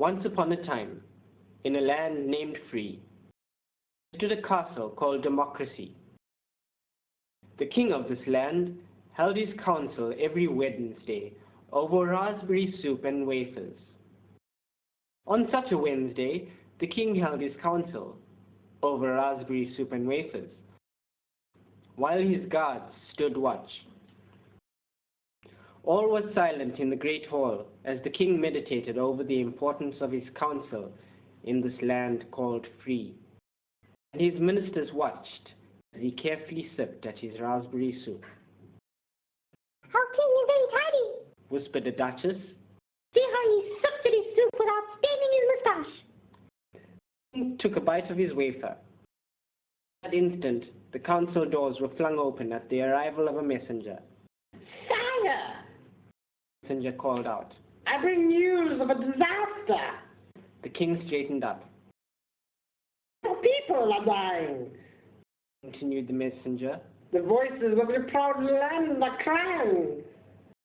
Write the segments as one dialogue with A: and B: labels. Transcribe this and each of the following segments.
A: Once upon a time, in a land named Free, stood a castle called Democracy. The king of this land held his council every Wednesday over raspberry soup and wafers. On such a Wednesday, the king held his council over raspberry soup and wafers, while his guards stood watch. All was silent in the great hall as the king meditated over the importance of his council in this land called Free, and his ministers watched as he carefully sipped at his raspberry soup.
B: "How can you very tidy?"
A: whispered the duchess.
B: "See how he sipped at his soup without staining his moustache."
A: The king took a bite of his wafer. At that instant, the council doors were flung open at the arrival of a messenger.
B: "Sire,"
A: The messenger called out.
B: "I bring news of a disaster.
A: The king straightened up.
B: Your people are dying,"
A: Continued the messenger.
B: "The voices of your proud land are crying.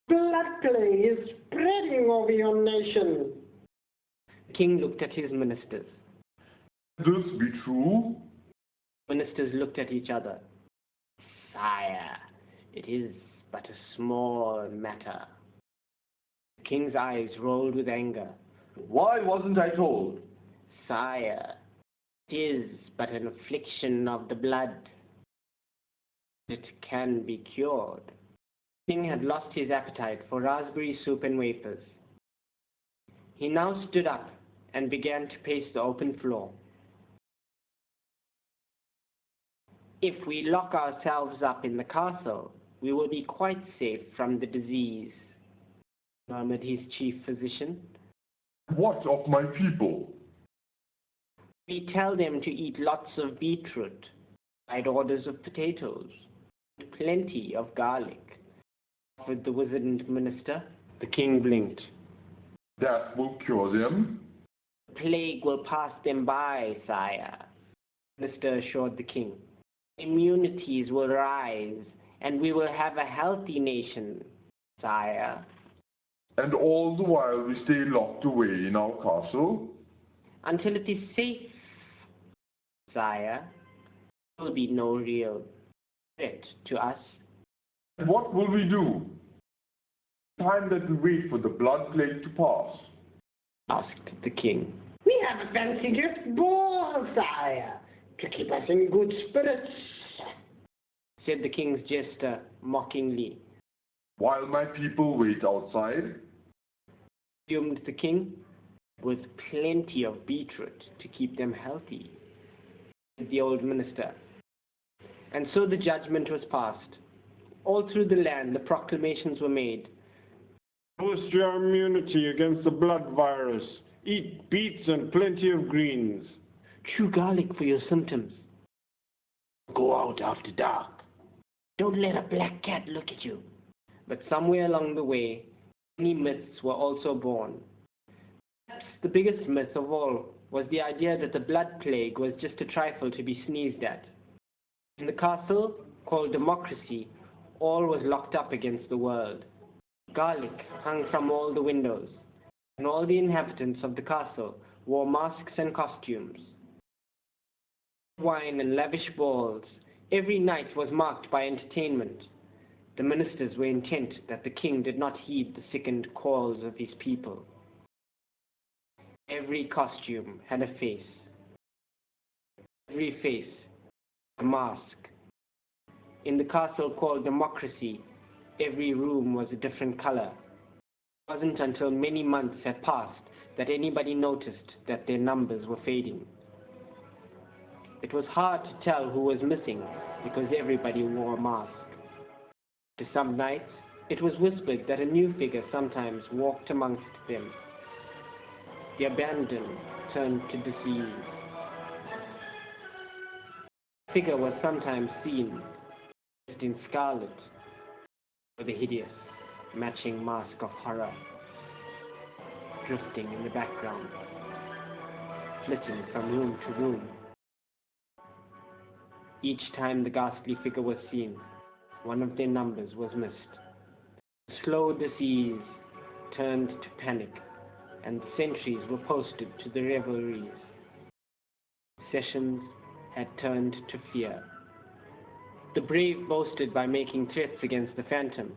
B: Blood plague is spreading over your nation."
A: The king looked at his ministers.
C: "Can this be true?"
A: Ministers looked at each other. "Sire, it is but a small matter." The king's eyes rolled with anger.
C: "Why wasn't I told?"
A: "Sire, it is but an affliction of the blood. It can be cured." The king had lost his appetite for raspberry soup and wafers. He now stood up and began to pace the open floor. "If we lock ourselves up in the castle, we will be quite safe from the disease," murmured his chief physician.
C: "What of my people?"
A: "We tell them to eat lots of beetroot, fried orders of potatoes, and plenty of garlic," offered the wizened minister. The king blinked.
C: "That will cure them?"
A: "The plague will pass them by, sire," the minister assured the king. "Immunities will rise, and we will have a healthy nation, sire."
C: "And all the while we stay locked away in our castle?"
A: "Until it is safe, sire, there will be no real threat to us."
C: "And what will we do? Time that we wait for the blood plague to pass?"
A: asked the king.
B: "We have a fancy gift ball, sire, to keep us in good spirits,"
A: said the king's jester mockingly.
C: "While my people wait outside?"
A: Resumed the king. "With plenty of beetroot to keep them healthy," said the old minister. And so the judgment was passed. All through the land the proclamations were made.
D: "Boost your immunity against the blood virus. Eat beets and plenty of greens.
A: Chew garlic for your symptoms. Go out after dark. Don't let a black cat look at you." But somewhere along the way, many myths were also born. Perhaps the biggest myth of all was the idea that the blood plague was just a trifle to be sneezed at. In the castle, called Democracy, all was locked up against the world. Garlic hung from all the windows, and all the inhabitants of the castle wore masks and costumes. Wine and lavish balls, every night was marked by entertainment. The ministers were intent that the king did not heed the sickened calls of his people. Every costume had a face. Every face a mask. In the castle called Democracy, every room was a different color. It wasn't until many months had passed that anybody noticed that their numbers were fading. It was hard to tell who was missing because everybody wore a mask. To some nights, it was whispered that a new figure sometimes walked amongst them. The abandoned turned to disease. The figure was sometimes seen dressed in scarlet, with a hideous, matching mask of horror, drifting in the background, flitting from room to room. Each time the ghastly figure was seen, one of their numbers was missed. The slow disease turned to panic, and sentries were posted to the revelries. Sessions had turned to fear. The brave boasted by making threats against the phantom,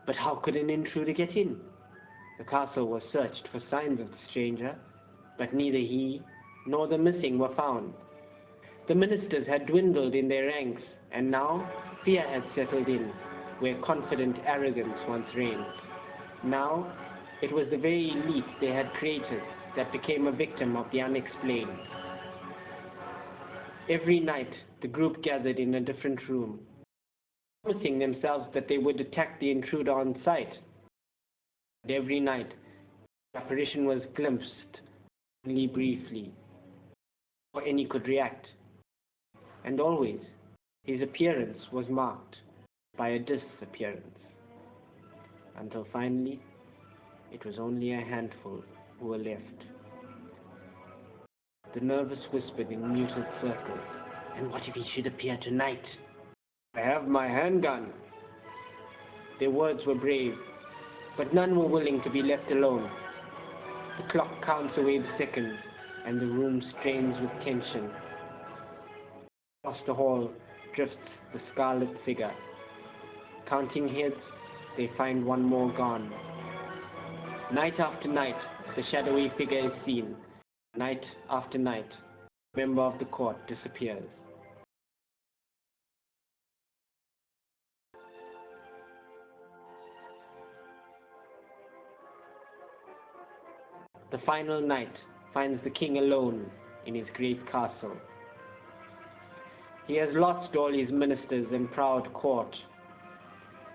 A: but how could an intruder get in? The castle was searched for signs of the stranger, but neither he nor the missing were found. The ministers had dwindled in their ranks, and now fear had settled in, where confident arrogance once reigned. Now it was the very elite they had created that became a victim of the unexplained. Every night the group gathered in a different room, promising themselves that they would attack the intruder on sight. But every night the apparition was glimpsed only briefly, before any could react. And always his appearance was marked by a disappearance, until finally it was only a handful who were left. The nervous whispered in muted circles, "And what if he should appear tonight? I have my handgun." Their words were brave, but none were willing to be left alone. The clock counts away the seconds, and the room strains with tension. Across the hall drifts the scarlet figure. Counting heads, they find one more gone. Night after night, the shadowy figure is seen. Night after night, a member of the court disappears. The final night finds the king alone in his great castle. He has lost all his ministers and proud court.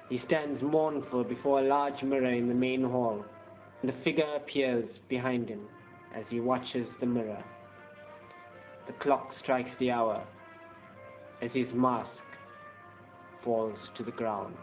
A: He stands mournful before a large mirror in the main hall, and a figure appears behind him as he watches the mirror. The clock strikes the hour as his mask falls to the ground.